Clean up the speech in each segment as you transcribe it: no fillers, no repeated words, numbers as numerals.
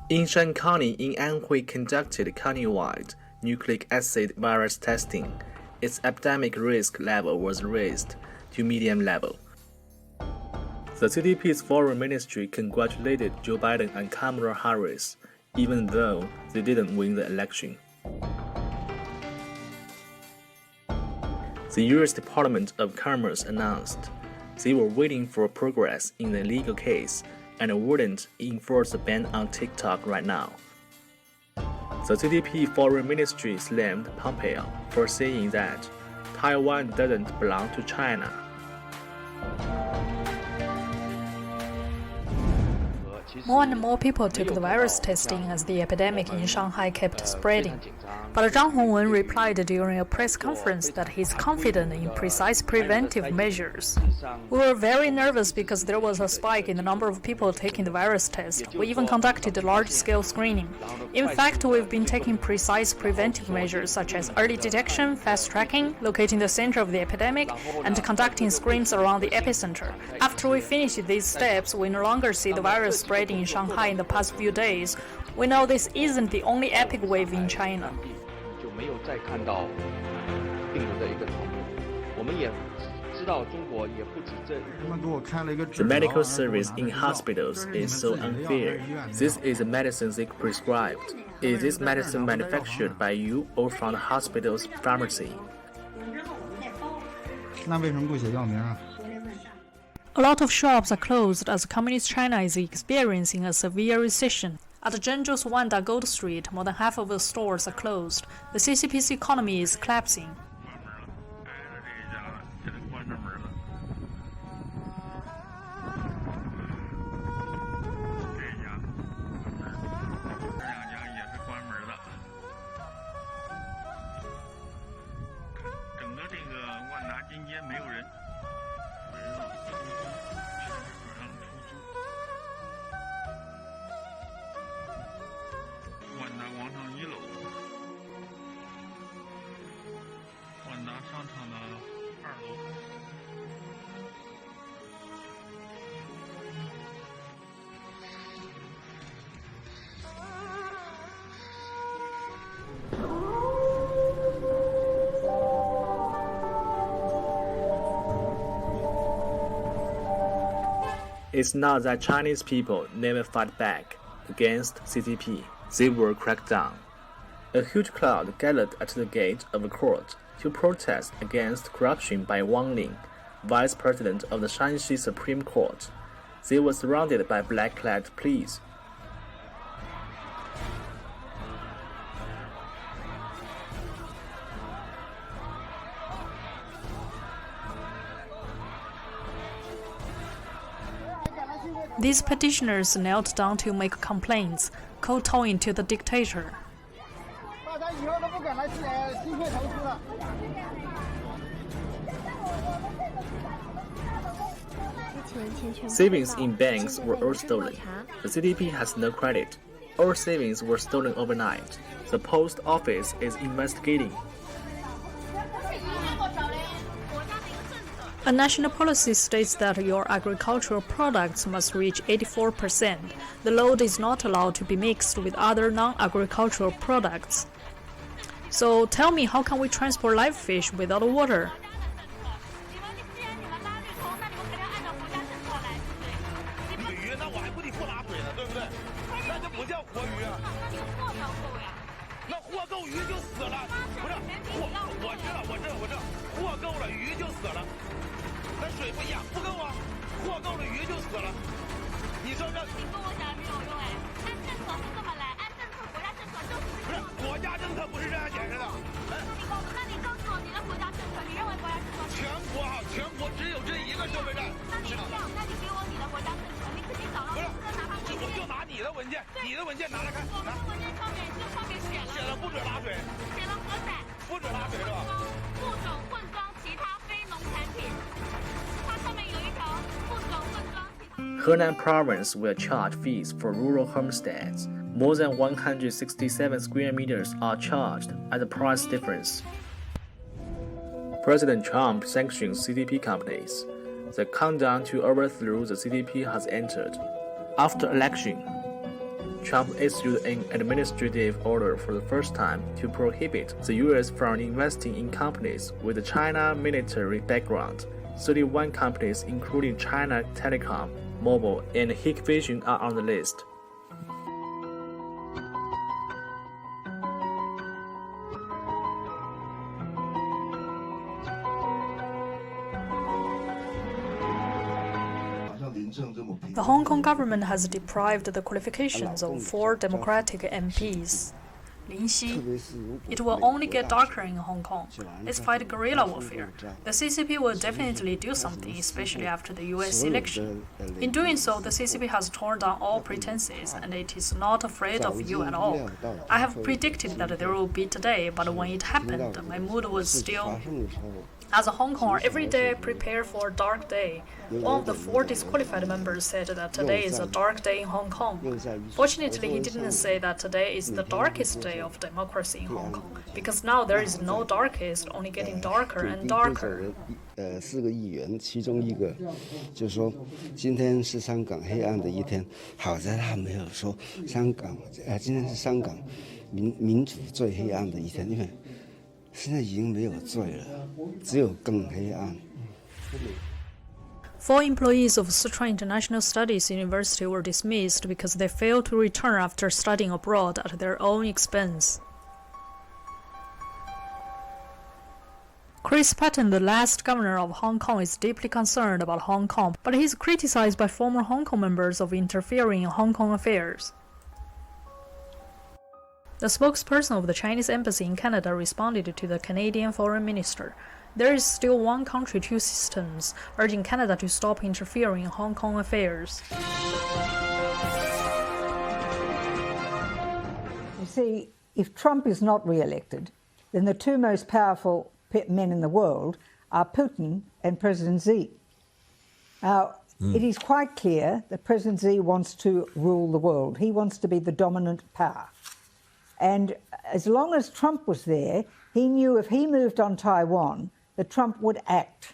Yinshan County in Anhui conducted countywide nucleic acid virus testing. Its epidemic risk level was raised to medium level. The CCP's foreign ministry congratulated Joe Biden and Kamala Harris, even though they didn't win the election. The U.S. Department of Commerce announced they were waiting for progress in the legal case and wouldn't enforce a ban on TikTok right now. The CCP Foreign Ministry slammed Pompeo for saying that Taiwan doesn't belong to China. More and more people took the virus testing as the epidemic in Shanghai kept spreading. But Zhang Hongwen replied during a press conference that he's confident in precise preventive measures. We were very nervous because there was a spike in the number of people taking the virus test. We even conducted large-scale screening. In fact, we've been taking precise preventive measures such as early detection, fast tracking, locating the center of the epidemic, and conducting screens around the epicenter. After we finish these steps, we no longer see the virus spreading in Shanghai in the past few days. We know this isn't the only epic wave in China. The medical service in hospitals is so unfair. This is a medicine they prescribed. Is this medicine manufactured by you or from the hospital's pharmacy? A lot of shops are closed as Communist China is experiencing a severe recession. At Zhengzhou's Wanda Gold Street, more than half of the stores are closed. The CCP's economy is collapsing. It's not that Chinese people never fight back against CCP. They were cracked down. A huge crowd gathered at the gate of a court to protest against corruption by Wang Ling, vice president of the Shanxi Supreme Court. They were surrounded by black-clad police. These petitioners knelt down to make complaints, kowtowing to the dictator. Savings in banks were all stolen. The CCP has no credit. All savings were stolen overnight. The post office is investigating. A national policy states that your agricultural products must reach 84%. The load is not allowed to be mixed with other non-agricultural products. So tell me, how can we transport live fish without water? Henan province will charge fees for rural homesteads. More than 167 square meters are charged at the price difference. President Trump sanctions CCP companies. The countdown to overthrow the CCP has entered. After election, Trump issued an administrative order for the first time to prohibit the U.S. from investing in companies with a China military background. 31 companies, including China Telecom, Mobile, and Hikvision, are on the list. The Hong Kong government has deprived the qualifications of 4 Democratic MPs. Lin Xi. It will only get darker in Hong Kong. Let's fight guerrilla warfare. The CCP will definitely do something, especially after the US election. In doing so, the CCP has torn down all pretenses, and it is not afraid of you at all. I have predicted that there will be today, but when it happened, my mood was still... As a Hong Konger, every day I prepare for a dark day. One of the 4 disqualified members said that today is a dark day in Hong Kong. Fortunately, he didn't say that today is the darkest day of democracy in Hong Kong, because now there is no darkest, only getting darker and darker. 4个议员，其中一个就说今天是香港黑暗的一天。好在他没有说香港，今天是香港民主最黑暗的一天，因为现在已经没有罪了，只有更黑暗。4 employees of Sichuan International Studies University were dismissed because they failed to return after studying abroad at their own expense. Chris Patten, the last governor of Hong Kong, is deeply concerned about Hong Kong, but he is criticized by former Hong Kong members of interfering in Hong Kong affairs. The spokesperson of the Chinese embassy in Canada responded to the Canadian foreign minister. There is still one country, 2 systems, urging Canada to stop interfering in Hong Kong affairs. You see, if Trump is not re-elected, then the 2 most powerful men in the world are Putin and President Xi. Now, it is quite clear that President Xi wants to rule the world. He wants to be the dominant power. And as long as Trump was there, he knew if he moved on Taiwan, that Trump would act.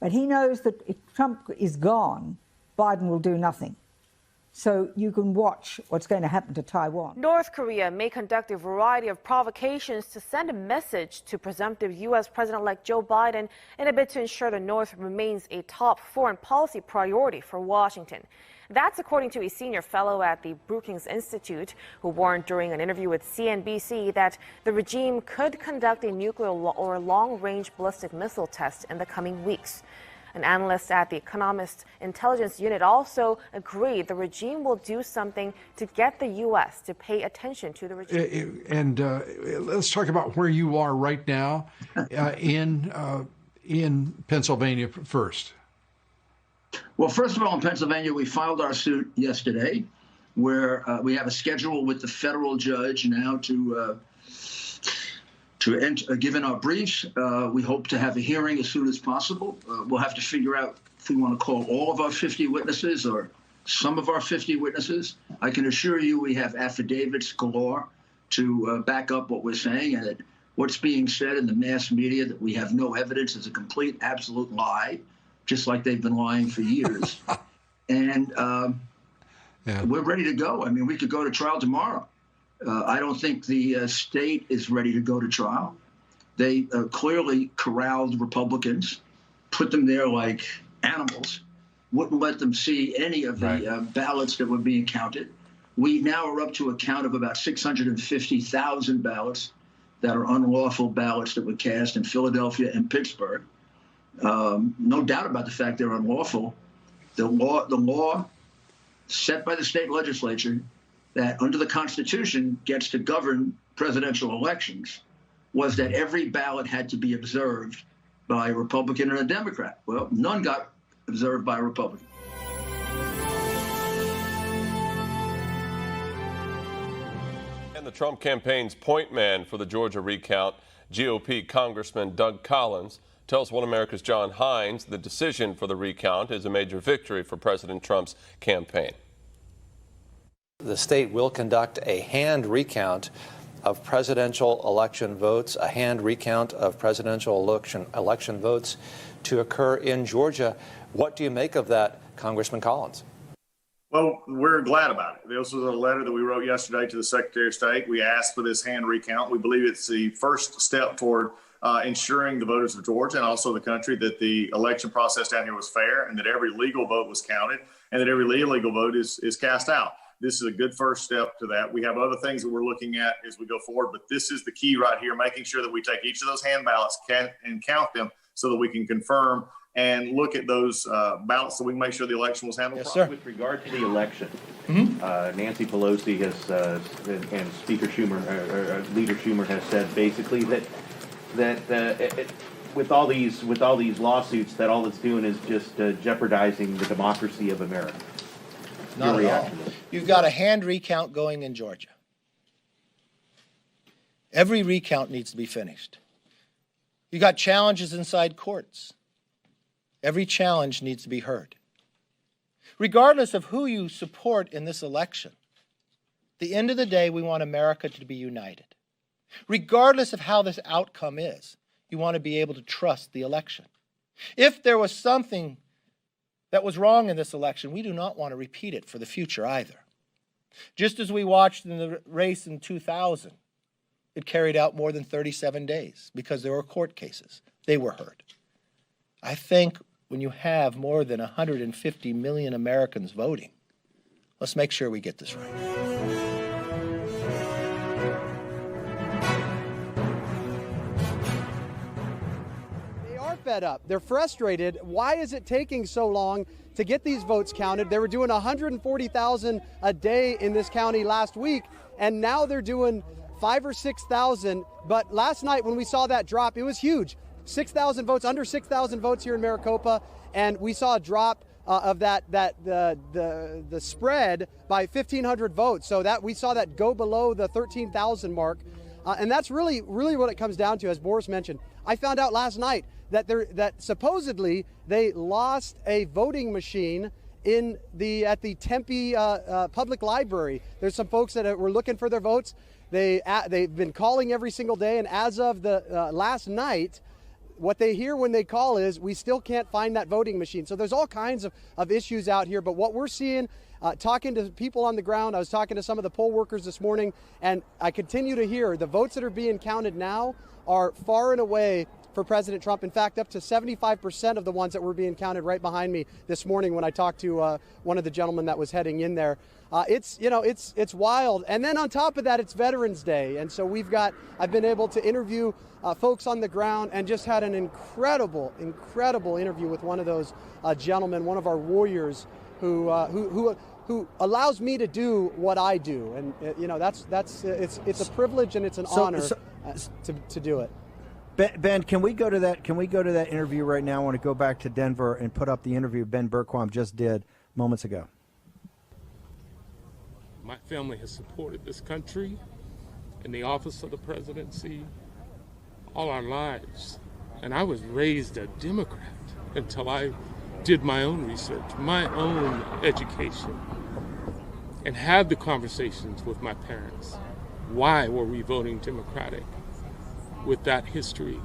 But he knows that if Trump is gone, Biden will do nothing. So you can watch what's going to happen to Taiwan. North Korea may conduct a variety of provocations to send a message to presumptive U.S. President-elect Joe Biden in a bid to ensure the North remains a top foreign policy priority for Washington. That's according to a senior fellow at the Brookings Institute, who warned during an interview with CNBC that the regime could conduct a nuclear or long-range ballistic missile test in the coming weeks. An analyst at the Economist Intelligence Unit also agreed the regime will do something to get the U.S. to pay attention to the regime. And let's talk about where you are right now in Pennsylvania first. Well, first of all, in Pennsylvania, we filed our suit yesterday, where we have a schedule with the federal judge now to give in our briefs. We hope to have a hearing as soon as possible. We'll have to figure out if we want to call all of our 50 witnesses or some of our 50 witnesses. I can assure you we have affidavits galore to back up what we're saying, and that what's being said in the mass media that we have no evidence is a complete, absolute lie, just like they've been lying for years. And we're ready to go. I mean, we could go to trial tomorrow. I don't think the state is ready to go to trial. They clearly corralled Republicans, put them there like animals, wouldn't let them see any of the ballots that were being counted. We now are up to a count of about 650,000 ballots that are unlawful ballots that were cast in Philadelphia and Pittsburgh. No doubt about the fact they're unlawful. The law set by the state legislature that under the Constitution gets to govern presidential elections was that every ballot had to be observed by a Republican and a Democrat. Well, none got observed by a Republican. And the Trump campaign's point man for the Georgia recount, GOP Congressman Doug Collins, tells One America's John Hines the decision for the recount is a major victory for President Trump's campaign. The state will conduct a hand recount of presidential election votes, a hand recount of presidential election votes to occur in Georgia. What do you make of that, Congressman Collins? Well, we're glad about it. This was a letter that we wrote yesterday to the Secretary of State. We asked for this hand recount. We believe it's the first step toward ensuring the voters of Georgia and also the country that the election process down here was fair and that every legal vote was counted and that every illegal vote is cast out. This is a good first step to that. We have other things that we're looking at as we go forward, but this is the key right here, making sure that we take each of those hand ballots and count them so that we can confirm and look at those ballots so we can make sure the election was handled properly. With regard to the election, Nancy Pelosi has and Speaker Schumer, or Leader Schumer has said basically that with all these lawsuits, that all it's doing is just jeopardizing the democracy of America. Not at all. You've got a hand recount going in Georgia. Every recount needs to be finished. You got challenges inside courts. Every challenge needs to be heard. Regardless of who you support in this election, at the end of the day, we want America to be united. Regardless of how this outcome is, you want to be able to trust the election. If there was something that was wrong in this election, we do not want to repeat it for the future either. Just as we watched in the race in 2000, it carried out more than 37 days because there were court cases. They were heard. I think when you have more than 150 million Americans voting, let's make sure we get this right. Fed up. They're frustrated. Why is it taking so long to get these votes counted? They were doing 140,000 a day in this county last week, and now they're doing 5,000 or 6,000. But last night when we saw that drop, it was huge. 6,000 votes, under 6,000 votes here in Maricopa, and we saw a drop of the spread by 1,500 votes. So that we saw that go below the 13,000 mark, and that's really what it comes down to, as Boris mentioned. I found out last night that supposedly they lost a voting machine at the Tempe Public Library. There's some folks that were looking for their votes. They've been calling every single day, and as of the last night, what they hear when they call is, we still can't find that voting machine. So there's all kinds of issues out here. But what we're seeing, talking to people on the ground, I was talking to some of the poll workers this morning, and I continue to hear the votes that are being counted now are far and away for President Trump. In fact, up to 75% of the ones that were being counted right behind me this morning when I talked to one of the gentlemen that was heading in there. It's wild. And then on top of that, it's Veterans Day. And so I've been able to interview folks on the ground and just had an incredible interview with one of those gentlemen, one of our warriors who allows me to do what I do. And it's a privilege and it's an honor to do it. Ben, can we go to that interview right now? I want to go back to Denver and put up the interview Ben Bergquam just did moments ago. My family has supported this country in the office of the presidency all our lives. And I was raised a Democrat until I did my own research, my own education, and had the conversations with my parents. Why were we voting Democratic? With that history,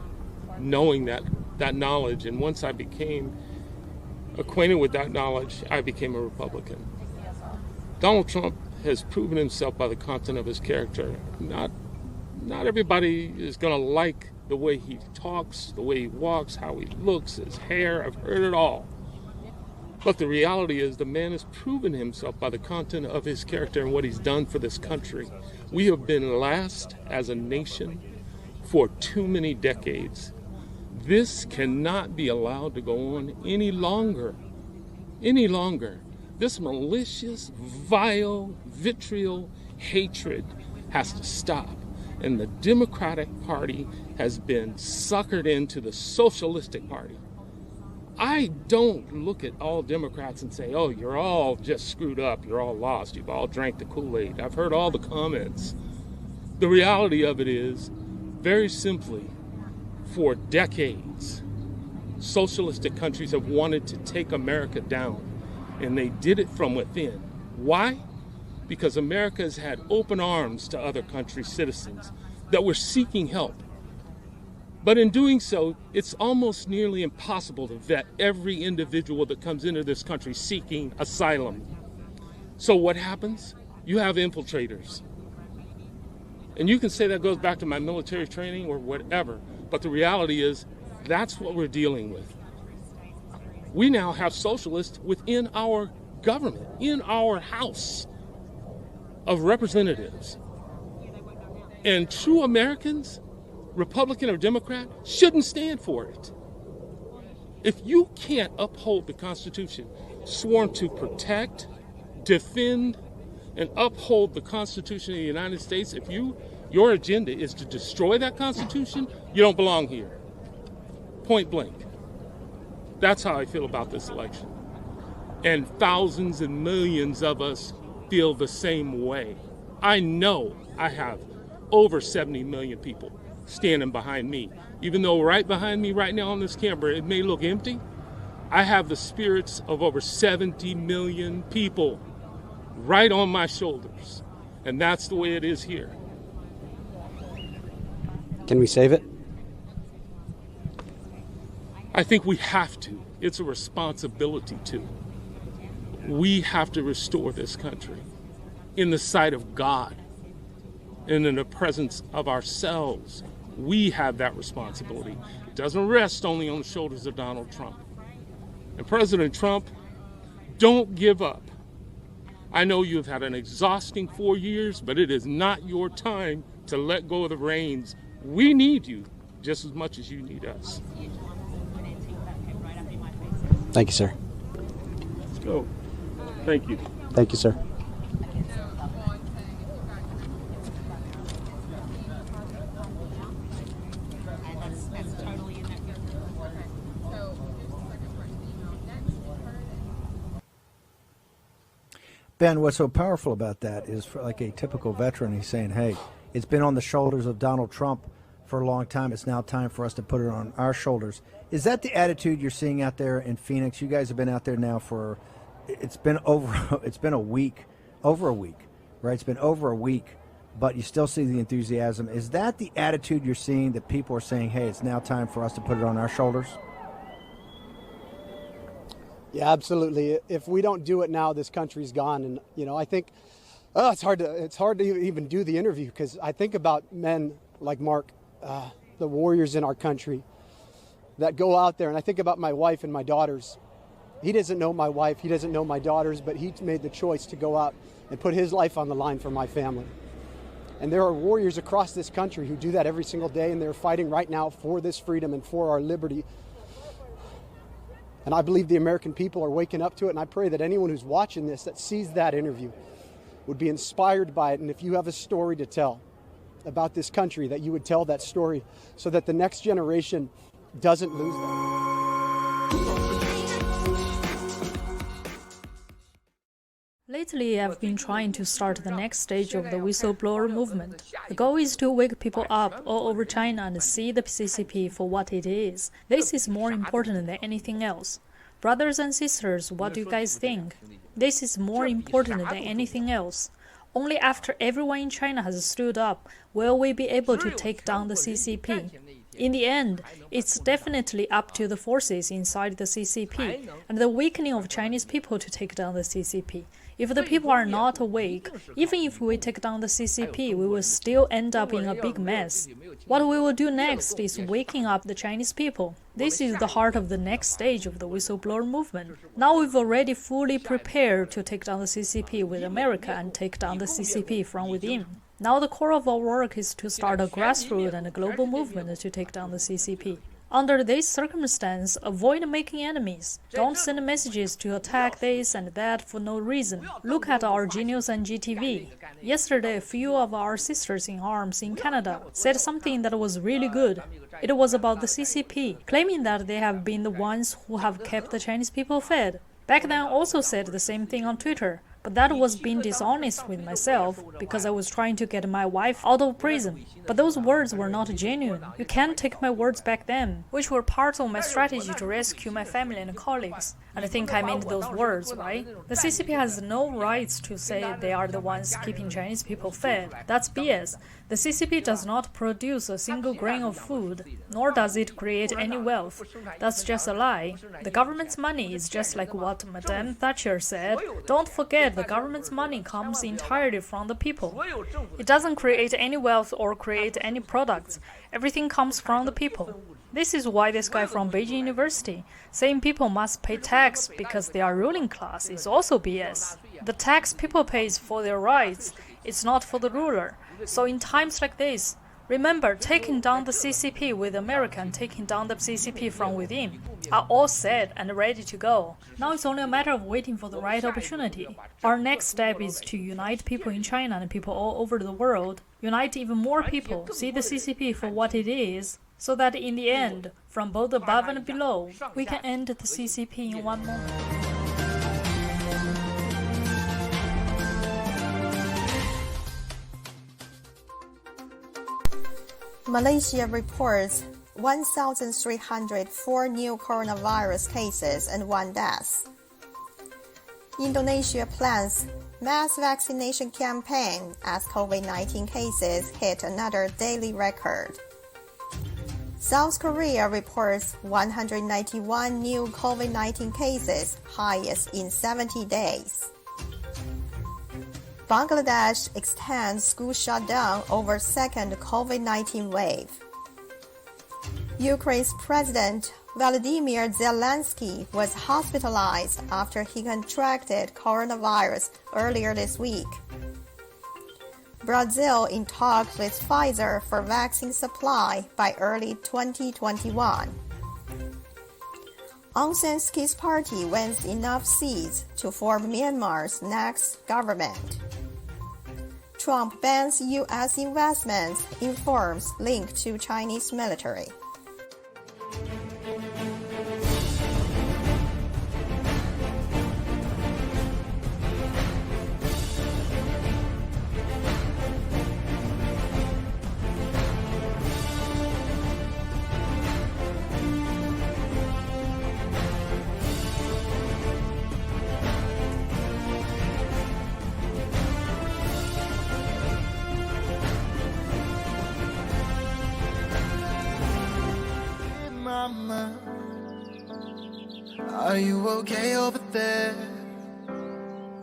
knowing that knowledge, and once I became acquainted with that knowledge, I became a Republican. Donald Trump has proven himself by the content of his character. Not everybody is going to like the way he talks, the way he walks, how he looks, his hair. I've heard it all. But the reality is the man has proven himself by the content of his character and what he's done for this country. We have been last as a nation for too many decades. This cannot be allowed to go on any longer. This malicious, vile, vitriol, hatred has to stop. And the Democratic Party has been suckered into the Socialistic Party. I don't look at all Democrats and say, oh, you're all just screwed up, you're all lost, you've all drank the Kool-Aid. I've heard all the comments. The reality of it is, very simply, for decades, socialistic countries have wanted to take America down, and they did it from within. Why? Because America has had open arms to other countries' citizens that were seeking help. But in doing so, it's almost nearly impossible to vet every individual that comes into this country seeking asylum. So what happens? You have infiltrators. And you can say that goes back to my military training or whatever, but the reality is that's what we're dealing with. We now have socialists within our government, in our House of Representatives. And true Americans, Republican or Democrat, shouldn't stand for it. If you can't uphold the Constitution, sworn to protect, defend, and uphold the Constitution of the United States, if your agenda is to destroy that Constitution, you don't belong here. Point blank. That's how I feel about this election. And thousands and millions of us feel the same way. I know I have over 70 million people standing behind me. Even though right behind me right now on this camera, it may look empty, I have the spirits of over 70 million people right on my shoulders. And that's the way it is here. Can we save it? I think we have to. It's a responsibility to. We have to restore this country in the sight of God and in the presence of ourselves. We have that responsibility. It doesn't rest only on the shoulders of Donald Trump. And President Trump, don't give up. I know you've had an exhausting 4 years, but it is not your time to let go of the reins. We need you just as much as you need us. Thank you, sir. Let's go. Thank you. Thank you, sir. Ben, what's so powerful about that is, for like a typical veteran, he's saying, hey, it's been on the shoulders of Donald Trump for a long time. It's now time for us to put it on our shoulders. Is that the attitude you're seeing out there in Phoenix? You guys have been out there now for, it's been a week, right? It's been over a week, but you still see the enthusiasm. Is that the attitude you're seeing, that people are saying, hey, it's now time for us to put it on our shoulders? Yeah, absolutely. If we don't do it now, this country's gone. And, you know, I think it's hard to even do the interview, because I think about men like Mark, the warriors in our country that go out there. And I think about my wife and my daughters. He doesn't know my wife. He doesn't know my daughters, but he made the choice to go out and put his life on the line for my family. And there are warriors across this country who do that every single day, and they're fighting right now for this freedom and for our liberty. And I believe the American people are waking up to it, and I pray that anyone who's watching this that sees that interview would be inspired by it. And if you have a story to tell about this country, that you would tell that story so that the next generation doesn't lose that. Lately, I've been trying to start the next stage of the whistleblower movement. The goal is to wake people up all over China and see the CCP for what it is. This is more important than anything else. Brothers and sisters, what do you guys think? This is more important than anything else. Only after everyone in China has stood up will we be able to take down the CCP. In the end, it's definitely up to the forces inside the CCP and the weakening of Chinese people to take down the CCP. If the people are not awake, even if we take down the CCP, we will still end up in a big mess. What we will do next is waking up the Chinese people. This is the heart of the next stage of the whistleblower movement. Now we've already fully prepared to take down the CCP with America and take down the CCP from within. Now the core of our work is to start a grassroots and a global movement to take down the CCP. Under this circumstance, avoid making enemies. Don't send messages to attack this and that for no reason. Look at our Genius and GTV. Yesterday, a few of our sisters in arms in Canada said something that was really good. It was about the CCP, claiming that they have been the ones who have kept the Chinese people fed. Back then, I also said the same thing on Twitter. But that was being dishonest with myself, because I was trying to get my wife out of prison. But those words were not genuine. You can't take my words back then, which were part of my strategy to rescue my family and colleagues. And I think I meant those words, right? The CCP has no rights to say they are the ones keeping Chinese people fed. That's BS. The CCP does not produce a single grain of food, nor does it create any wealth. That's just a lie. The government's money is just like what Madame Thatcher said. Don't forget, the government's money comes entirely from the people. It doesn't create any wealth or create any products. Everything comes from the people. This is why this guy from Beijing University saying people must pay tax because they are ruling class is also BS. The tax people pay is for their rights, it's not for the ruler. So in times like this, remember, taking down the CCP with America and taking down the CCP from within are all set and ready to go. Now it's only a matter of waiting for the right opportunity. Our next step is to unite people in China and people all over the world, unite even more people, see the CCP for what it is, so that in the end, from both above and below, we can end the CCP in one moment. Malaysia reports 1,304 new coronavirus cases and 1 death. Indonesia plans mass vaccination campaign as COVID-19 cases hit another daily record. South Korea reports 191 new COVID-19 cases, highest in 70 days. Bangladesh extends school shutdown over second COVID-19 wave. Ukraine's President Volodymyr Zelensky was hospitalized after he contracted coronavirus earlier this week. Brazil in talks with Pfizer for vaccine supply by early 2021. Aung San Suu Kyi's party wins enough seats to form Myanmar's next government. Trump bans U.S. investments in firms linked to Chinese military. Mama, are you okay over there?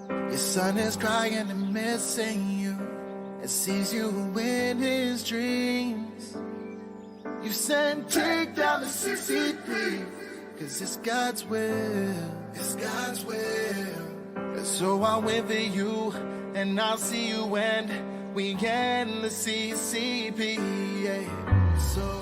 Your son is crying and missing you, and sees you in his dreams. You said take down the CCP, cause it's God's will, it's God's will. So I'll wait for you, and I'll see you when we end the CCP, yeah. So